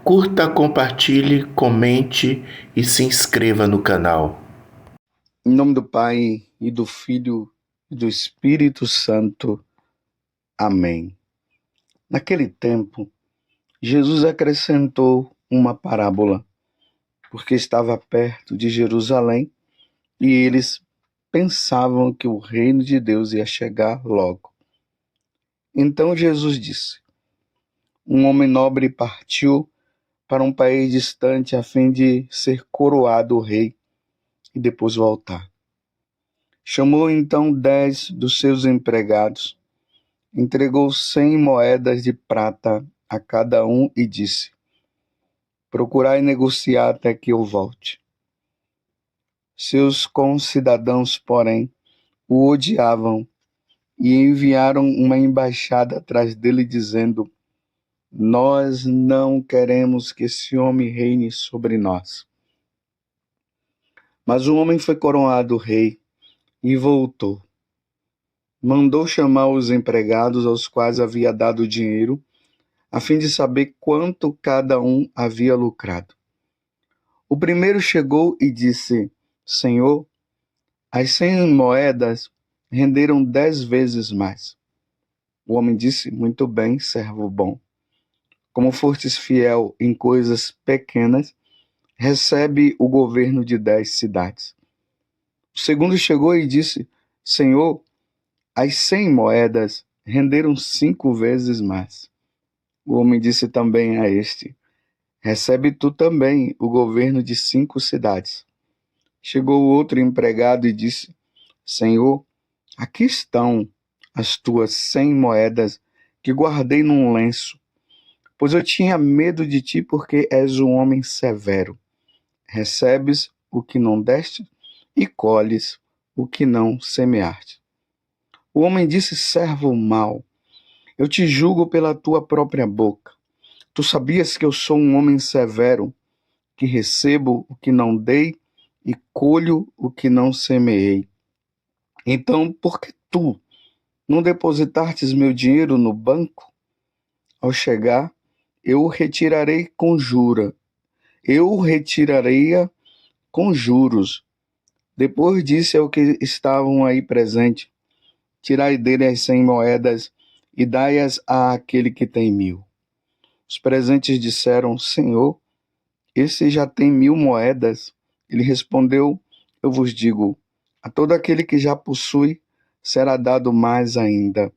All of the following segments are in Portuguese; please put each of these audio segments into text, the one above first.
Curta, compartilhe, comente e se inscreva no canal. Em nome do Pai, e do Filho, e do Espírito Santo. Amém. Naquele tempo, Jesus acrescentou uma parábola, porque estava perto de Jerusalém e eles pensavam que o reino de Deus ia chegar logo. Então Jesus disse: um homem nobre partiu para um país distante a fim de ser coroado rei e depois voltar. Chamou então 10 dos seus empregados, entregou 100 moedas de prata a cada um e disse: procurai negociar até que eu volte. Seus concidadãos, porém, o odiavam e enviaram uma embaixada atrás dele, dizendo: nós não queremos que esse homem reine sobre nós. Mas o homem foi coroado rei e voltou. Mandou chamar os empregados aos quais havia dado dinheiro, a fim de saber quanto cada um havia lucrado. O primeiro chegou e disse: Senhor, as 100 moedas renderam 10 vezes mais. O homem disse: muito bem, servo bom. Como fostes fiel em coisas pequenas, recebe o governo de 10 cidades. O segundo chegou e disse: Senhor, as 100 moedas renderam 5 vezes mais. O homem disse também a este: recebe tu também o governo de 5 cidades. Chegou o outro empregado e disse: Senhor, aqui estão as tuas 100 moedas que guardei num lenço, pois eu tinha medo de ti, porque és um homem severo. Recebes o que não deste e colhes o que não semeaste. O homem disse: servo mau, eu te julgo pela tua própria boca. Tu sabias que eu sou um homem severo, que recebo o que não dei e colho o que não semeei. Então, por que tu não depositastes meu dinheiro no banco? Ao chegar, eu o retirarei com juros. Depois disse ao que estavam aí presentes: tirai dele as 100 moedas e dai-as àquele que tem 1.000. Os presentes disseram: Senhor, esse já tem 1.000 moedas. Ele respondeu: eu vos digo, a todo aquele que já possui será dado mais ainda,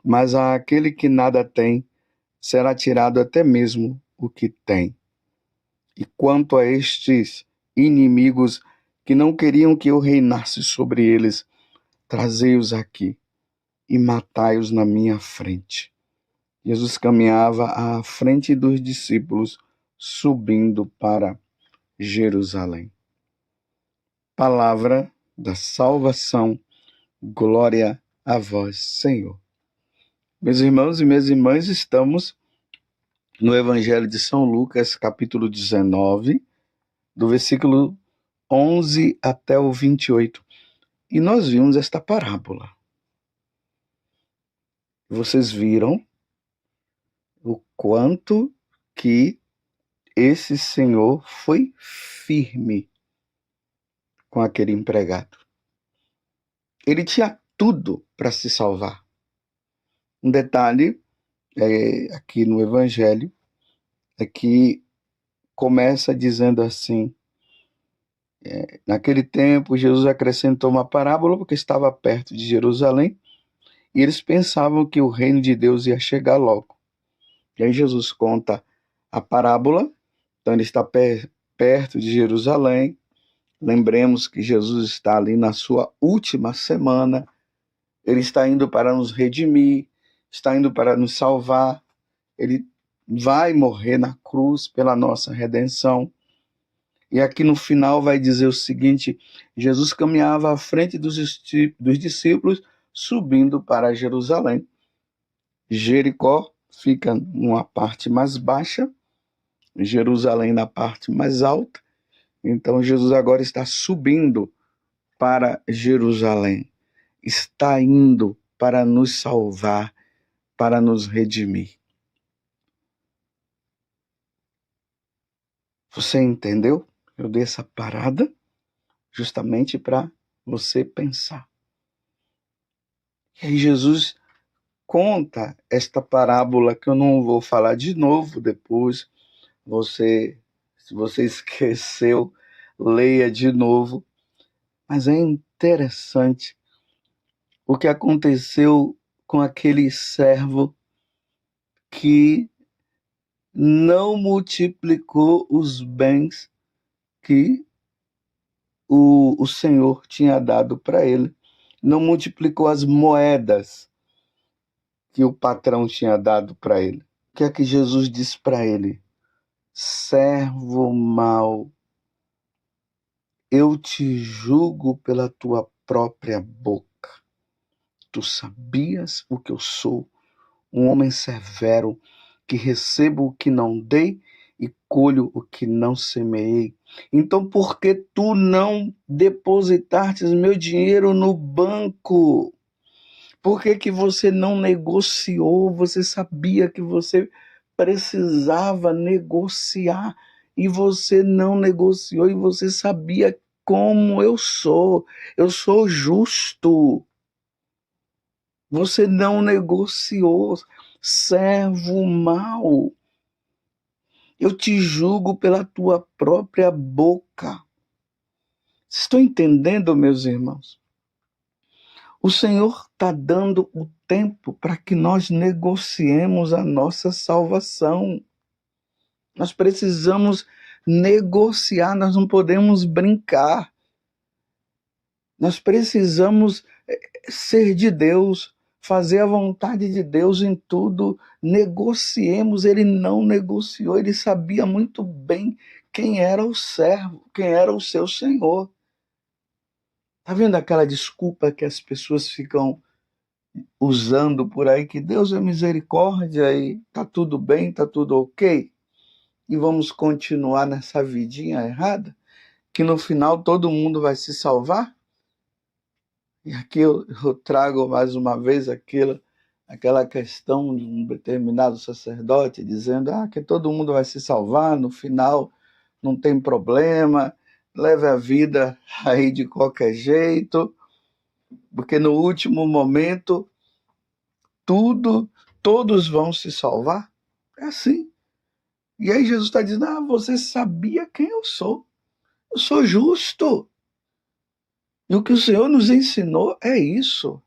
mas àquele que nada tem será tirado até mesmo o que tem. E quanto a estes inimigos que não queriam que eu reinasse sobre eles, trazei-os aqui e matai-os na minha frente. Jesus caminhava à frente dos discípulos, subindo para Jerusalém. Palavra da salvação, glória a vós, Senhor. Meus irmãos e minhas irmãs, estamos no Evangelho de São Lucas, capítulo 19, do versículo 11 até o 28. E nós vimos esta parábola. Vocês viram o quanto que esse senhor foi firme com aquele empregado. Ele tinha tudo para se salvar. Um detalhe aqui no Evangelho é que começa dizendo assim: naquele tempo Jesus acrescentou uma parábola porque estava perto de Jerusalém e eles pensavam que o reino de Deus ia chegar logo. E aí Jesus conta a parábola, então ele está perto de Jerusalém. Lembremos que Jesus está ali na sua última semana, ele está indo para nos redimir, está indo para nos salvar, ele vai morrer na cruz pela nossa redenção. E aqui no final vai dizer o seguinte: Jesus caminhava à frente dos discípulos, subindo para Jerusalém. Jericó fica numa parte mais baixa, Jerusalém na parte mais alta. Então Jesus agora está subindo para Jerusalém, está indo para nos salvar, para nos redimir. Você entendeu? Eu dei essa parada justamente para você pensar. E aí Jesus conta esta parábola que eu não vou falar de novo depois. Se você esqueceu, leia de novo. Mas é interessante o que aconteceu com aquele servo que não multiplicou os bens que o Senhor tinha dado para ele. Não multiplicou as moedas que o patrão tinha dado para ele. O que é que Jesus disse para ele? Servo mau, eu te julgo pela tua própria boca. Tu sabias o que eu sou, um homem severo, que recebo o que não dei e colho o que não semeei. Então, por que tu não depositastes meu dinheiro no banco? Por que que você não negociou? Você sabia que você precisava negociar e você não negociou e você sabia como eu sou. Eu sou justo. Você não negociou, servo mau. Eu te julgo pela tua própria boca. Estão entendendo, meus irmãos? O Senhor está dando o tempo para que nós negociemos a nossa salvação. Nós precisamos negociar, nós não podemos brincar. Nós precisamos ser de Deus, fazer a vontade de Deus em tudo. Negociemos. Ele não negociou, ele sabia muito bem quem era o servo, quem era o seu Senhor. Está vendo aquela desculpa que as pessoas ficam usando por aí, que Deus é misericórdia e tá tudo bem, tá tudo ok, e vamos continuar nessa vidinha errada, que no final todo mundo vai se salvar? E aqui eu trago mais uma vez aquela questão de um determinado sacerdote dizendo que todo mundo vai se salvar, no final não tem problema, leve a vida aí de qualquer jeito, porque no último momento todos vão se salvar. É assim. E aí Jesus está dizendo, você sabia quem eu sou. Eu sou justo. E o que o Senhor nos ensinou é isso.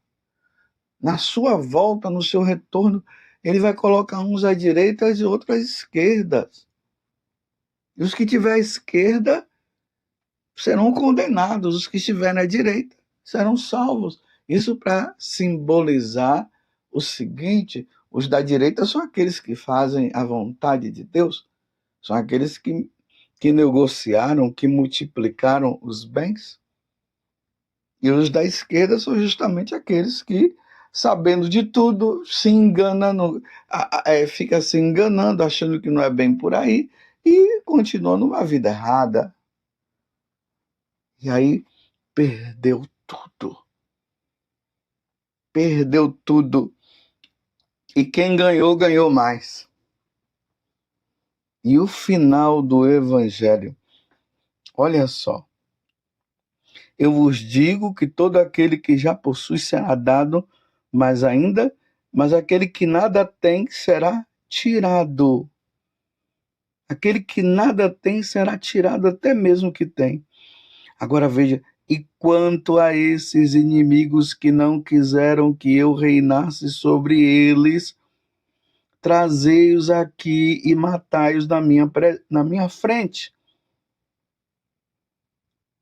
Na sua volta, no seu retorno, ele vai colocar uns à direita e outros à esquerda. E os que estiverem à esquerda serão condenados, os que estiverem à direita serão salvos. Isso para simbolizar o seguinte: os da direita são aqueles que fazem a vontade de Deus, são aqueles que negociaram, que multiplicaram os bens. E os da esquerda são justamente aqueles que, sabendo de tudo, se enganam, fica se enganando, achando que não é bem por aí, e continua numa vida errada. E aí perdeu tudo. Perdeu tudo. E quem ganhou, ganhou mais. E o final do Evangelho, olha só. Eu vos digo que todo aquele que já possui será dado, mas aquele que nada tem será tirado. Aquele que nada tem será tirado até mesmo o que tem. Agora veja, e quanto a esses inimigos que não quiseram que eu reinasse sobre eles, trazei-os aqui e matai-os na minha frente.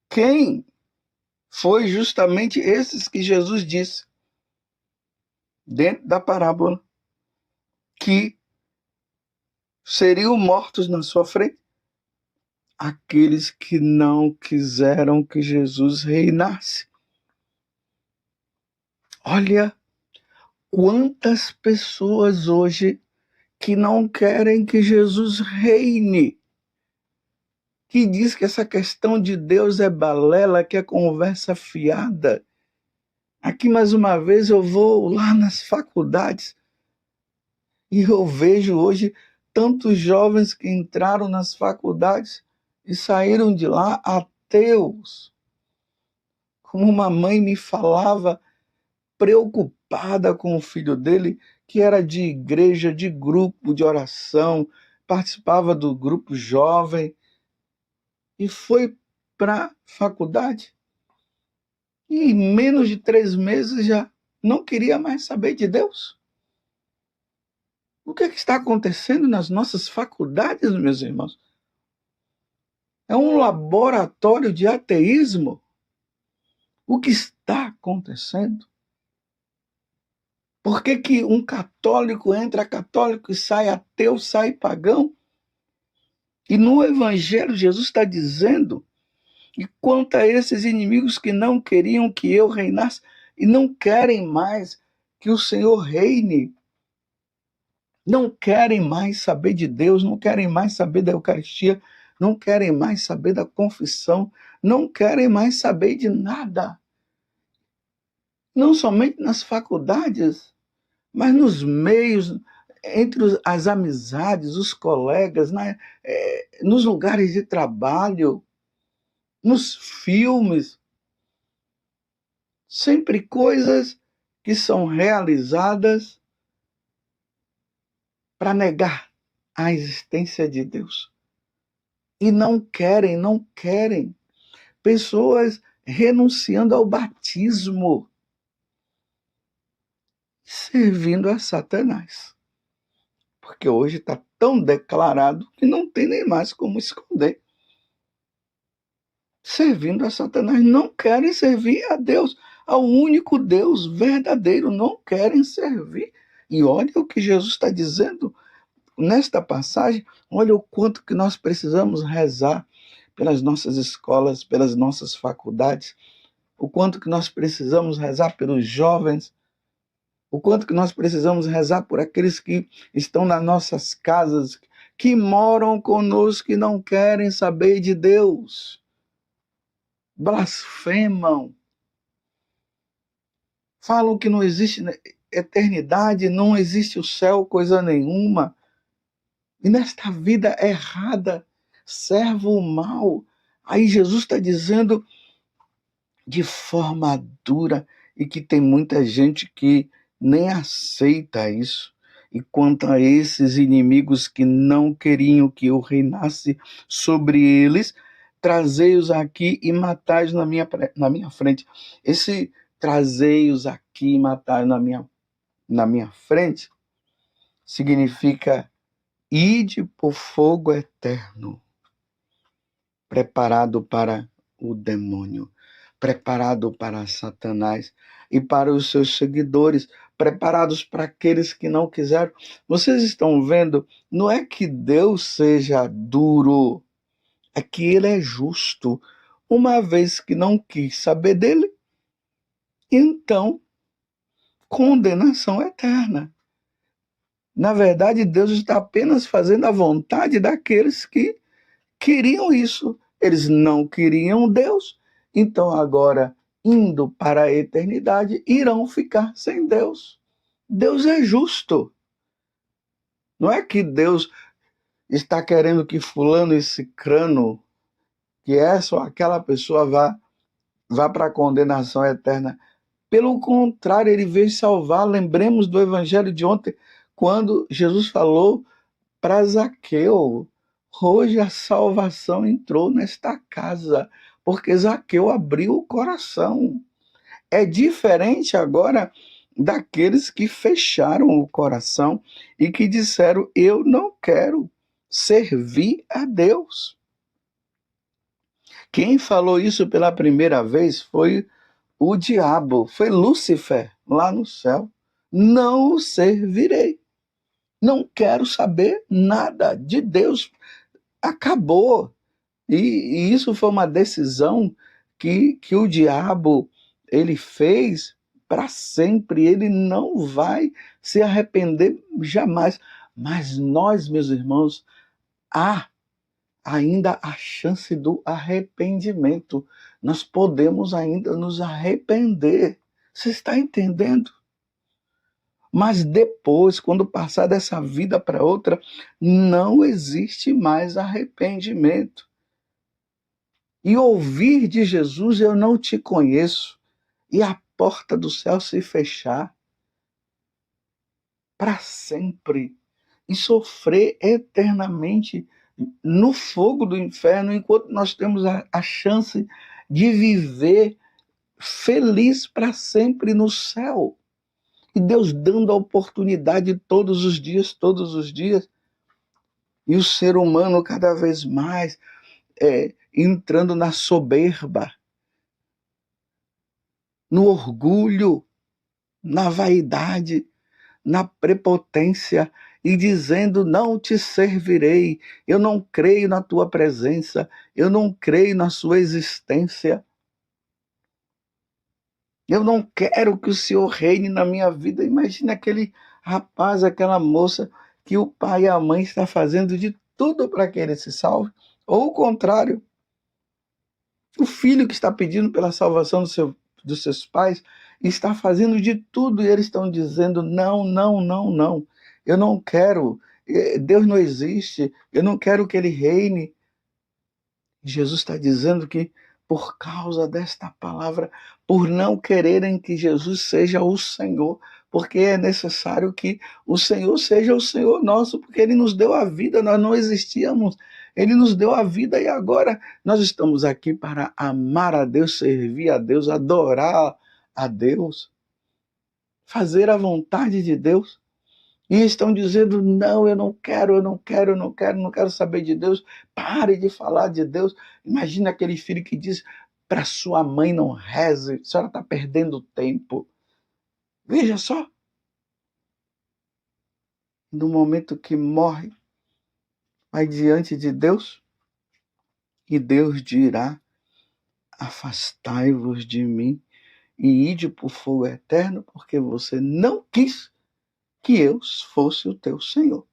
Quem foi justamente esses que Jesus disse, dentro da parábola, que seriam mortos na sua frente? Aqueles que não quiseram que Jesus reinasse. Olha quantas pessoas hoje que não querem que Jesus reine, que diz que essa questão de Deus é balela, que é conversa fiada. Aqui mais uma vez eu vou lá nas faculdades e eu vejo hoje tantos jovens que entraram nas faculdades e saíram de lá ateus. Como uma mãe me falava, preocupada com o filho dele, que era de igreja, de grupo de oração, participava do grupo jovem, e foi para a faculdade. E em menos de 3 meses já não queria mais saber de Deus. O que está acontecendo nas nossas faculdades, meus irmãos? É um laboratório de ateísmo. O que está acontecendo? Por que, que um católico entra católico e sai ateu, sai pagão? E no Evangelho, Jesus está dizendo, e quanto a esses inimigos que não queriam que eu reinasse, e não querem mais que o Senhor reine, não querem mais saber de Deus, não querem mais saber da Eucaristia, não querem mais saber da confissão, não querem mais saber de nada. Não somente nas faculdades, mas nos meios, entre as amizades, os colegas, nos lugares de trabalho, nos filmes. Sempre coisas que são realizadas para negar a existência de Deus. E não querem. Pessoas renunciando ao batismo, servindo a Satanás. Porque hoje está tão declarado que não tem nem mais como esconder. Servindo a Satanás, não querem servir a Deus, ao único Deus verdadeiro, não querem servir. E olha o que Jesus está dizendo nesta passagem, olha o quanto que nós precisamos rezar pelas nossas escolas, pelas nossas faculdades, o quanto que nós precisamos rezar pelos jovens, o quanto que nós precisamos rezar por aqueles que estão nas nossas casas, que moram conosco e não querem saber de Deus. Blasfemam. Falam que não existe eternidade, não existe o céu, coisa nenhuma. E nesta vida errada, servo o mal. Aí Jesus está dizendo de forma dura e que tem muita gente que nem aceita isso. E quanto a esses inimigos que não queriam que eu reinasse sobre eles, trazei-os aqui e matai-os na minha frente. Esse trazei-os aqui e matai-os na minha frente significa ide por fogo eterno, preparado para o demônio, preparado para Satanás e para os seus seguidores, preparados para aqueles que não quiseram. Vocês estão vendo, não é que Deus seja duro, é que ele é justo. Uma vez que não quis saber dele, então condenação eterna. Na verdade, Deus está apenas fazendo a vontade daqueles que queriam isso. Eles não queriam Deus. Então, agora, indo para a eternidade, irão ficar sem Deus. Deus é justo. Não é que Deus está querendo que fulano e cicrano, que essa ou aquela pessoa vá para a condenação eterna. Pelo contrário, ele veio salvar. Lembremos do evangelho de ontem, quando Jesus falou para Zaqueu: hoje a salvação entrou nesta casa, porque Zaqueu abriu o coração. É diferente agora daqueles que fecharam o coração e que disseram: eu não quero servir a Deus. Quem falou isso pela primeira vez foi o diabo, foi Lúcifer, lá no céu. Não o servirei. Não quero saber nada de Deus. Acabou. E isso foi uma decisão que o diabo ele fez para sempre. Ele não vai se arrepender jamais. Mas nós, meus irmãos, há ainda a chance do arrependimento. Nós podemos ainda nos arrepender. Você está entendendo? Mas depois, quando passar dessa vida para outra, não existe mais arrependimento. e ouvir de Jesus: eu não te conheço, e a porta do céu se fechar para sempre e sofrer eternamente no fogo do inferno, enquanto nós temos a chance de viver feliz para sempre no céu. E Deus dando a oportunidade todos os dias, e o ser humano cada vez mais entrando na soberba, no orgulho, na vaidade, na prepotência, e dizendo: não te servirei, eu não creio na tua presença, eu não creio na sua existência, eu não quero que o Senhor reine na minha vida. Imagina aquele rapaz, aquela moça, que o pai e a mãe estão fazendo de tudo para que ele se salve, ou o contrário, o filho que está pedindo pela salvação dos seus pais está fazendo de tudo, e eles estão dizendo: não, não, não, não, eu não quero, Deus não existe, eu não quero que ele reine. Jesus está dizendo que, por causa desta palavra, por não quererem que Jesus seja o Senhor, porque é necessário que o Senhor seja o Senhor nosso, porque Ele nos deu a vida, nós não existíamos, Ele nos deu a vida, e agora nós estamos aqui para amar a Deus, servir a Deus, adorar a Deus, fazer a vontade de Deus. E estão dizendo: não, eu não quero, eu não quero, eu não quero, não quero saber de Deus. Pare de falar de Deus. Imagina aquele filho que diz para sua mãe: não reze, a senhora está perdendo tempo. Veja só, no momento que morre, vai diante de Deus, e Deus dirá: afastai-vos de mim e ide para o fogo eterno, porque você não quis que eu fosse o teu Senhor.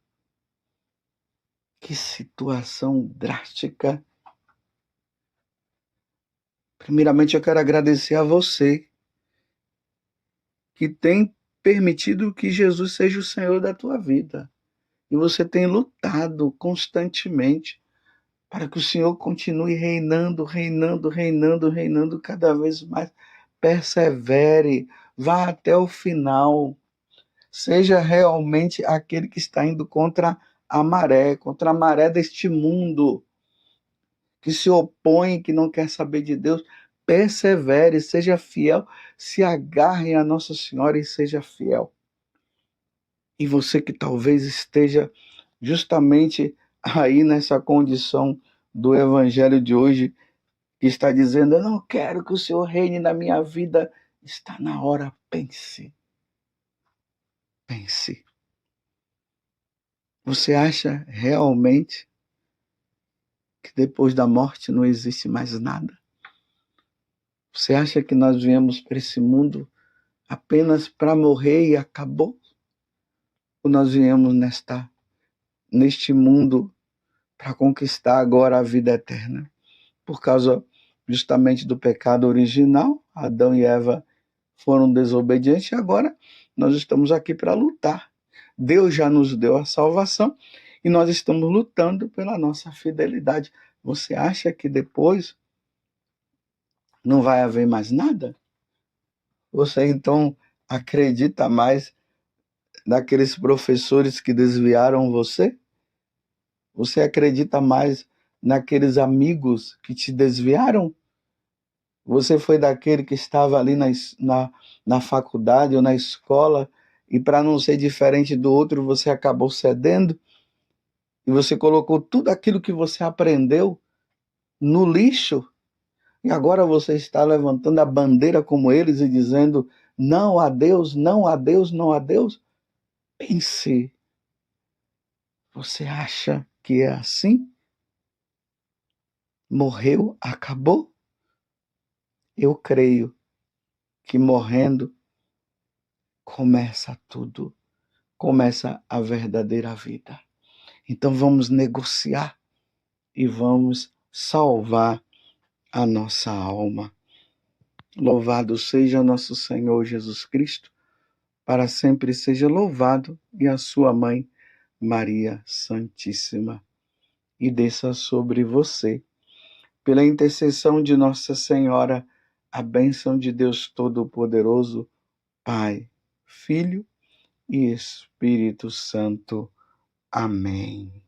Que situação drástica. Primeiramente, eu quero agradecer a você que tem permitido que Jesus seja o Senhor da tua vida. E você tem lutado constantemente para que o Senhor continue reinando, reinando, reinando, reinando cada vez mais. Persevere, vá até o final. Seja realmente aquele que está indo contra a maré deste mundo, que se opõe, que não quer saber de Deus. Persevere, seja fiel, se agarre a Nossa Senhora e seja fiel. E você que talvez esteja justamente aí nessa condição do evangelho de hoje, que está dizendo: eu não quero que o Senhor reine na minha vida, está na hora, pense. Pense. Você acha realmente que depois da morte não existe mais nada? Você acha que nós viemos para esse mundo apenas para morrer e acabou? Ou nós viemos neste mundo para conquistar agora a vida eterna? Por causa justamente do pecado original, Adão e Eva foram desobedientes, e agora nós estamos aqui para lutar. Deus já nos deu a salvação e nós estamos lutando pela nossa fidelidade. Você acha que depois não vai haver mais nada? Você então acredita mais naqueles professores que desviaram você? Você acredita mais naqueles amigos que te desviaram? Você foi daquele que estava ali na faculdade ou na escola, e para não ser diferente do outro, você acabou cedendo? E você colocou tudo aquilo que você aprendeu no lixo? E agora você está levantando a bandeira como eles e dizendo: não a Deus, não a Deus, não a Deus? Pense. Você acha que é assim? Morreu, acabou? Eu creio que morrendo começa tudo, começa a verdadeira vida. Então vamos negociar e vamos salvar a nossa alma. Louvado seja nosso Senhor Jesus Cristo, para sempre seja louvado, e a sua mãe, Maria Santíssima. E desça sobre você, pela intercessão de Nossa Senhora, a bênção de Deus Todo-Poderoso, Pai, Filho e Espírito Santo. Amém.